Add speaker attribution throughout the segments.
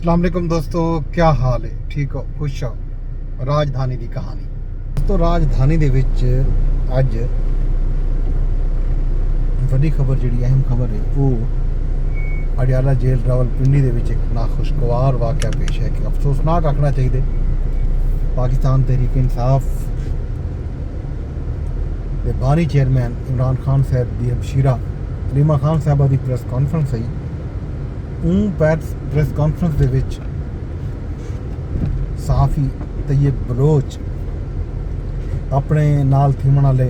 Speaker 1: अस्सलाम वालेकुम दोस्तों, क्या हाल है? ठीक हो? खुश हो? राजधानी की कहानी दोस्तों, राजधानी दे विच अज वड्डी खबर जी अहम खबर है वो अडियाला जेल रावलपिंडी दे विच एक नाखुशगवार वाक़या पेश है कि अफसोसनाक आखना चाहिए। पाकिस्तान तहरीक इंसाफ के बानी चेयरमैन इमरान खान साहब की हमशीरा हलीमा खान साहबा की प्रेस कॉन्फ्रेंस आई। प्रेस कॉन्फ्रेंस दे विच सहाफ़ी तैयब बलोच अपने नाल थीमण वाले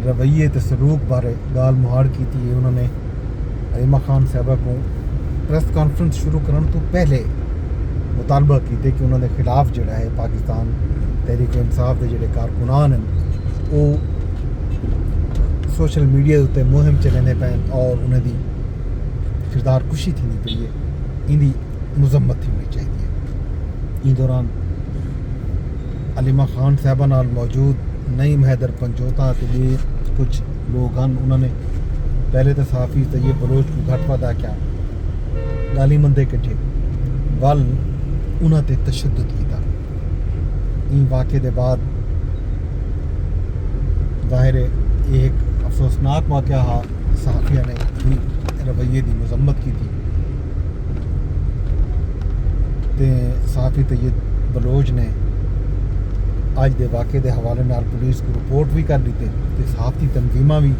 Speaker 1: रवैये ते सलूक बारे गाल मुहाड़ की थी। उन्होंने हलीमा खान साहबा को प्रेस कॉन्फ्रेंस शुरू करने तो पहले मुतालबा किए कि उन्होंने खिलाफ जोड़ा है पाकिस्तान तहरीक इंसाफ के जोड़े कारकुनान हैं वो सोशल मीडिया के उत्ते मुहिम चलाने पैन और उन्हें किरदार कुशी थी पई है, इनकी मजम्मत होनी चाहिए। इस दौरान हलीमा खान साहबा नाल मौजूद नईम हैदर पंजोता तो भी कुछ लोग हैं। उन्होंने पहले तो सहाफ़ी तैयब बलोच को घट पता क्या गाली मंदे कट्ठे वल उन्होंने तशद्दुद किया। इन वाक़े के बाद जाहिर है एक अफसोसनाक वाक़या हा, सहाफ़िया ने रवैये की मजम्मत की थी। सहाफ़ी तैयब बलोच ने अज के वाक़े के हवाले नाल पुलिस को रिपोर्ट भी कर दी ते सहाफ़ती तंजीमां भी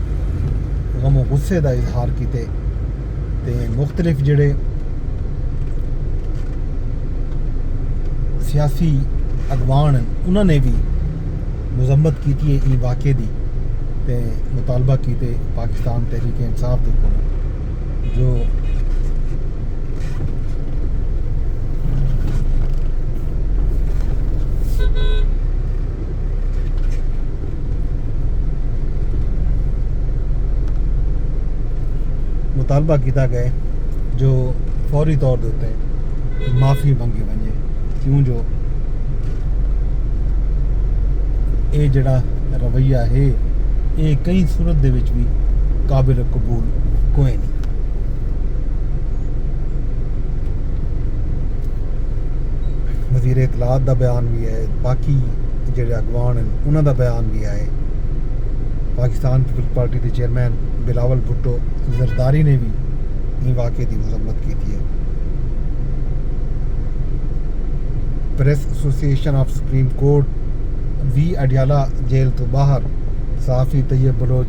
Speaker 1: गमो गुस्से का इजहार किए ते मुख्तलिफ जिहड़े सियासी अगवान उन्होंने भी मजम्मत की थी इन वाक़े की ते मुतालबा किए पाकिस्तान तहरीक इंसाफ के को जो मुतालबा किया गया जो फौरी तौर के उत्ते माफ़ी मंगी वजे क्यों जो ये जड़ा रवैया है ये कई सूरत दे विच भी काबिल कबूल कोई नहीं। वज़ीर इतलात का बयान भी है, बाकी जोड़े अगवान हैं उन्होंने बयान भी आए। पाकिस्तान पीपल्स पार्टी के चेयरमैन बिलावल भुट्टो जरदारी ने भी इन वाक़े की मजम्मत की थी। Press association of supreme court भी अडियाला जेल तो बाहर सहाफ़ी तैयब बलोच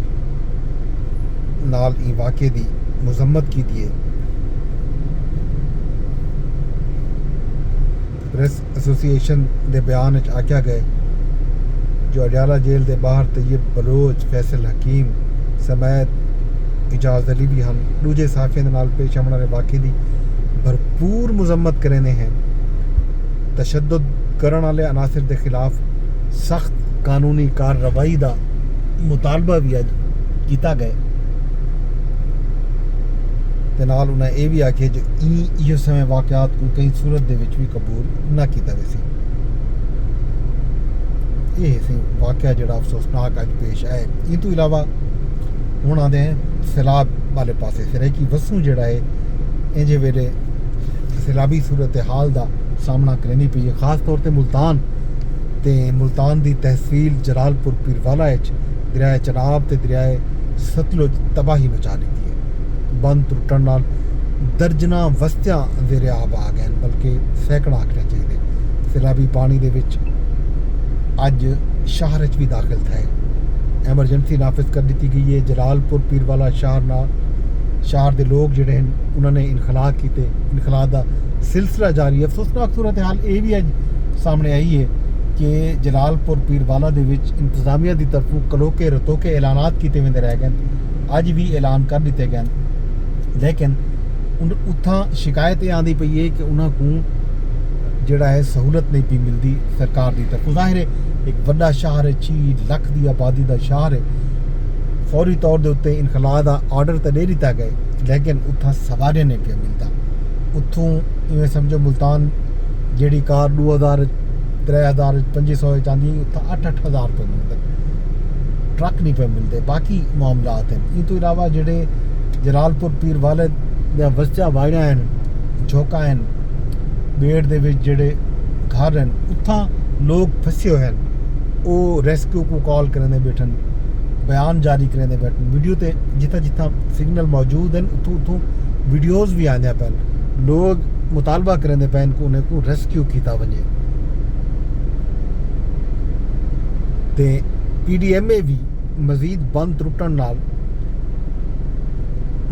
Speaker 1: नाल इन वाक़े की मजम्मत की थी। प्रेस एसोसिएशन के बयान आख्या गया जो अडियाला जेल के बाहर तैयब बलोच फैसल हकीम समेत इजाज़ अली भी हम दूजे सहाफ़ियों के नाल पेश आने वाले वाक़े की भरपूर मजम्मत करेंगे हैं। तशद्दुद करने वाले अनासर के खिलाफ सख्त कानूनी कार्रवाई का मुतालबा भी अज किया गया ते नाल उन्हें यह भी आखे जो इस समय वाक़यात को कई सूरत दे विच भी कबूल ना किया वैसी। ये सी वाक़या जोड़ा अफसोसनाक अज पेश आए। इन तो इलावा हुण आते हैं सैलाब वाले पासे सराइकी वसूं जोड़ा है इंजे वेले सैलाबी सूरत हाल का सामना करनी पई है। खास तौर पर मुल्तान की तहसील जलालपुर पीरवाला दरियाए चनाब ते दरियाए सतलुज तबाही मचा दी है। बंद टुटन नाल दर्जना वस्तियां ज़ेरे आब आ गए, बल्कि सैकड़ा आखना चाहिए। सैलाबी पानी दे विच अज शहर भी दाखिल थे। एमरजेंसी नाफिज कर दी गई है। जलालपुर पीरवाला शहर के लोग जोड़े हैं उन्होंने इनखला किए। इनखला का सिलसिला जारी है। अफसोसनाक सूरत हाल ये भी अज सामने आई है कि जलालपुर पीरवाला दे विच इंतजामिया की तरफों कलोके रतोके ऐलानात किए वेंदे रह गए। अज भी ऐलान कर दिते गए, लेकिन उत्थां शिकायत ये आती पई है कि उन्होंने को जोड़ा है सहूलत नहीं पी मिलती सरकार की तरफ। जाहिर है एक वड्डा शहर है, 6 लाख की आबादी का शहर है। फौरी तौर के उत्ते इनखला का आर्डर तो दे दिता गया, लेकिन उत्थां सवारियां नहीं पे मिलता। उत्थों इवें समझो मुल्तान जी कार 2000 3000 2500 आती उत्थां 8-8 रुपये मिलते, ट्रक नहीं पे मिलते। बाकी मामलात हैं। इन तो इलावा जोड़े जलालपुर पीरवाले वस्तियां वाड़ियां झोंका बेड़ दे विच जेह्ड़े घर हैं उत्थां लोग फसे हुए हैं, वो रेस्क्यू को कॉल करने बैठन, बयान जारी करने बैठन, वीडियो ते जित्थां जित्थां सिग्नल मौजूद हैं उत्थों वीडियोज़ भी आंदियां पैन, लोग मुतालबा करने पैन को उन्हें को रेस्क्यू किया वजे। ते PDMA भी मजीद बंद त्रुटन नाल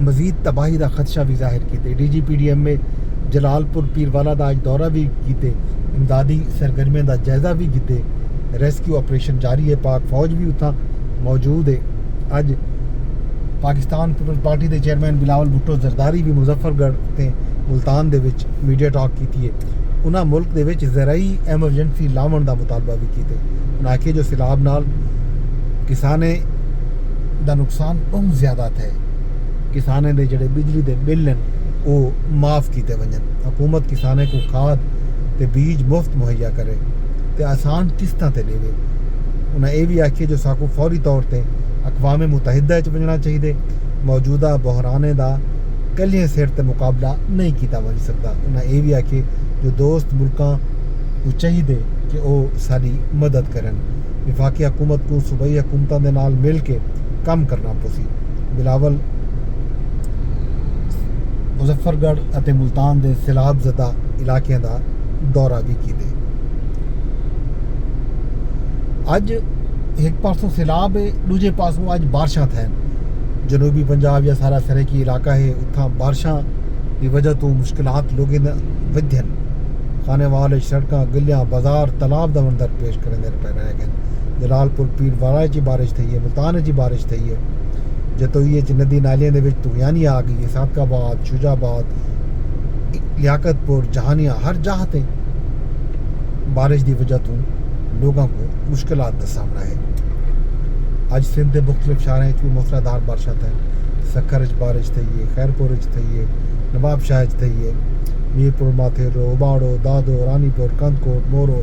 Speaker 1: मजीद तबाही का खदशा भी जाहिर किए। DG PDMA जलालपुर पीरवाला का अज दौरा भी किए, इमदादी सरगर्मियों का जायजा भी किए, रेस्क्यू ऑपरेशन जारी है, पाक फौज भी उत्थां मौजूद है। अज पाकिस्तान पीपल्स पार्टी के चेयरमैन बिलावल भुट्टो जरदारी भी मुजफ्फरगढ़ ते मुल्तान दे विच मीडिया टॉक की है। उन्हें मुल्क दे विच ज़राई एमरजेंसी लावन का मुतालबा भी किया। उन्हें आखे जो सैलाब नाल किसाने का नुकसान बहुत ज़्यादा थे, किसाने दे जड़े बिजली के बिल हैं वो माफ़ किए वजन, हुकूमत किसाने को खाद ते बीज मुफ्त मुहैया करे ते आसान किस्तां ते देवे। उन्हें यह भी आखे जो साकू फौरी तौर पर अकवाम मुतहिदा च वजना चाहिए, मौजूदा बहराने का कलियां सिर ते मुकाबला नहीं किया वजी सकता। उन्हें यह भी आखे जो दोस्त मुल्कां को चाहिए कि वह सारी मदद करन, विफाकी हुकूमत को सूबाई हुकूमतां दे नाल मिल के काम करना पोसी। बिलावल मुजफ्फरगढ़ और मुल्तान के सैलाबज़दा इलाकों का दौरा भी किए। अज एक पासों सैलाब है, दूजे पासों अज बारिशां थे। जनूबी पंजाब या सारा सरहदी इलाका है, उत्थां बारिशां की वजह तो मुश्किलात लोगों ने वधन, खाने वाले सड़कों गलियां बाजार तालाब का मंजर पेश करने पे रह गए। जलालपुर पीरवाला च बारिश थी है, मुल्तान च बारिश थी है, जतोईए च नदी नालियां दे विच तुगयानी आ गई है। सादकाबाद, शुजाबाद, लियाकतपुर, जहानिया हर जगह ते बारिश की वजह तो लोगों को मुश्किलात का सामना है। अज सिंध के मुख्तलिफ शहरों भी मूसलाधार बारिशां थे। सखर च बारिश थी है, खैरपुर च थी है, नवाबशाह च थी है, मीरपुर माथेरो, उबाड़ो, दादो, रानीपुर, कंदकोट, मोरो,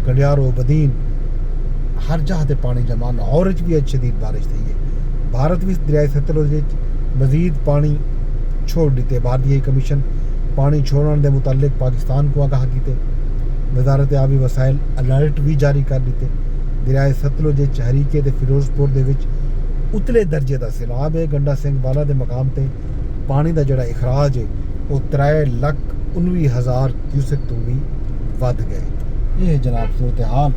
Speaker 1: कंडियारो, बदीन हर जगह ते पानी जमा। लाहौर च भी अज शदीद बारिश थी है। भारत भी दरियाए सतलुज मजीद पानी छोड़ दिते। भारतीय कमीशन पानी छोड़ने के मुतालिक पाकिस्तान को आगाह किए। वजारत आबी वसाइल अलर्ट भी जारी कर दिते। दरियाए सतलुज हरीके ते फिरोजपुर दे विच उतले दर्जे का सैलाब है। गंडा सिंह वाला के मकाम से पानी का जोड़ा इखराज है वो 3,19,000 क्यूसेक तो भी वध गए। ये जनाब सूरत हाल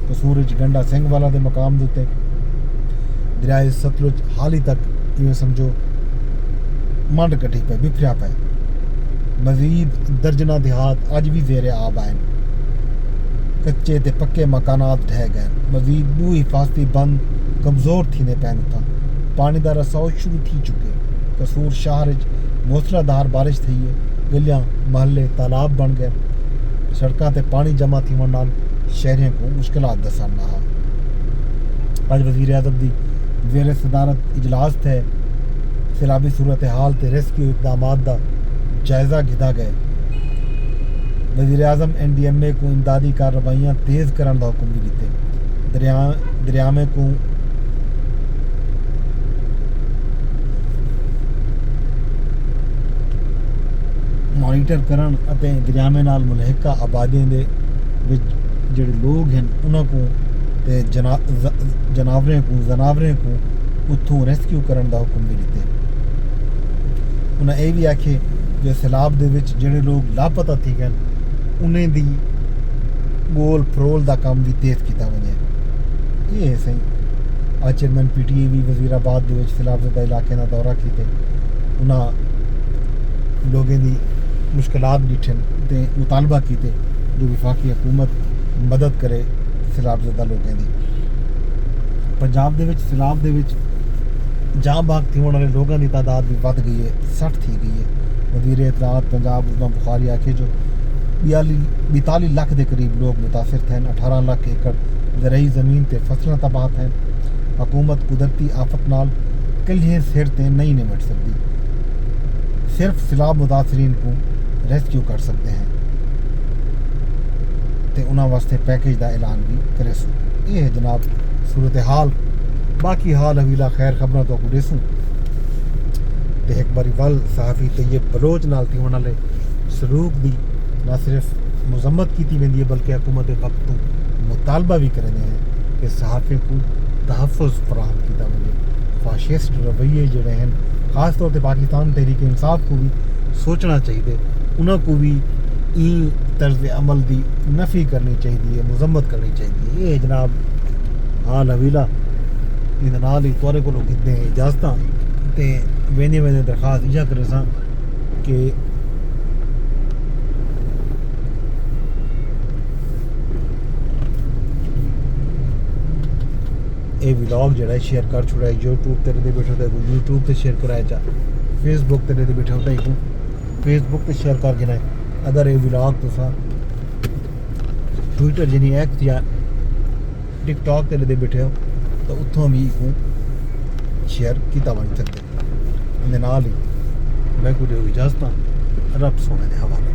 Speaker 1: कसूर गंडा सिंह वाला के मकाम के उत्ते दरियाए सतलुज हाल ही तक इवें समझो मंड कटी पे बिखरिया पे। मजीद दर्जना देहात अज भी जेरे आब आए, कच्चे ते पक्के मकानात ढह गए। मजीद दू हिफाजती बंद कमज़ोर थीने पैन उतां पानी का रसाव शुरू थी चुके। कसूर शहर मूसलाधार बारिश थी है, गलियां महल्ले तालाब बन गए। सड़कों ते पानी जमा थी नाल शहरियों को मुश्किलात का सामना है। अज वज़ीर आज़म की ज़ेरे सदारत इजलास थे, सैलाबी सूरत हाल ते रेस्क्यू इकदामात का जायजा गिदा गए। वज़ीर आज़म NDMA को इमदादी कार्रवाइयाँ तेज़ करने का हुक्म भी दिते। दरियामे को मॉनीटर करन अते दरियामे नाल मुलहिका आबादियों के जिहड़े लोग हैं उन्हां को ते जनावरें को उत्थों रेस्क्यू करने का हुक्म भी दिते। उन्हें यह भी आखे जो सैलाब दे विच जिहड़े लोग लापता थी गए उन्हें दी गोल फरोल का काम भी तेज़ किया वजे। ये सही आज चेयरमैन PTA भी वजीराबाद के सैलाबज़दा इलाके का दौरा किए। उन्हें लोगों की मुश्किलात डिठन ते मुतालबा किए जो विफाकी हुकूमत मदद करे सैलाबज़दा लोगों की। पंजाब के सैलाब के जाँ भाग थी वाले लोगों की तादाद भी बढ़ गई है, 60 थी गई है। वज़ीर इत्तलाआत पंजाब उस्मा बुखारी आखे जो 42 लाख के करीब लोग मुतासर थे। 18 लाख एकड़ ज़रई ज़मीन ते फसलें तबाह हैं। हुकूमत कुदरती आफत नाल कलियां सिर ते नहीं निपट सकती, सिर्फ सैलाब मुतासरीन को रेस्क्यू कर सकते हैं ते उन्होंने वास्ते पैकेज का ऐलान भी करे सो। ये है जनाब सूरत हाल। बाकी हाल हवीला खैर खबर तो देसूँ तो एक बारी वल सहाफ़ी तैयब बलोच नाल थी वाले सलूक दी न सिर्फ मजम्मत की वेंदी है बल्कि हुकूमत वक्त तो मुतालबा भी करें हैं कि सहाफ़े को तहफ़्फ़ुज़ फराहम किया वजे। फाशिस्ट रवैये जड़े हैं ख़ास तौर पर पाकिस्तान तहरीक इंसाफ को भी सोचना चाहिए, उन्होंने भी ई तर्ज अमल की नफ़ी करनी चाहिए, मजम्मत करनी चाहिए। ये जनाब हाल हवीला इन नाल ही तुआरे को कितने इजाजत ते वेंदे वेंदे दरखास्त इजा करे सा कि ये व्लॉग जड़ा शेयर कर छुड़ा है। यूट्यूब तेरे दे बैठे होता है, यूट्यूब ते शेयर कराया चा, फेसबुक तेरे दे बैठे होता है, फेसबुक ते शेयर कर देना है। अगर ये व्लॉग तुसा ट्विटर जिनी एक्स या टिकटॉक तेरे दे बैठे हो तो उत्थों भी शेयर किया बन सकते। नाल ही मैं कुछ इजाजत रब सोने के हवाले।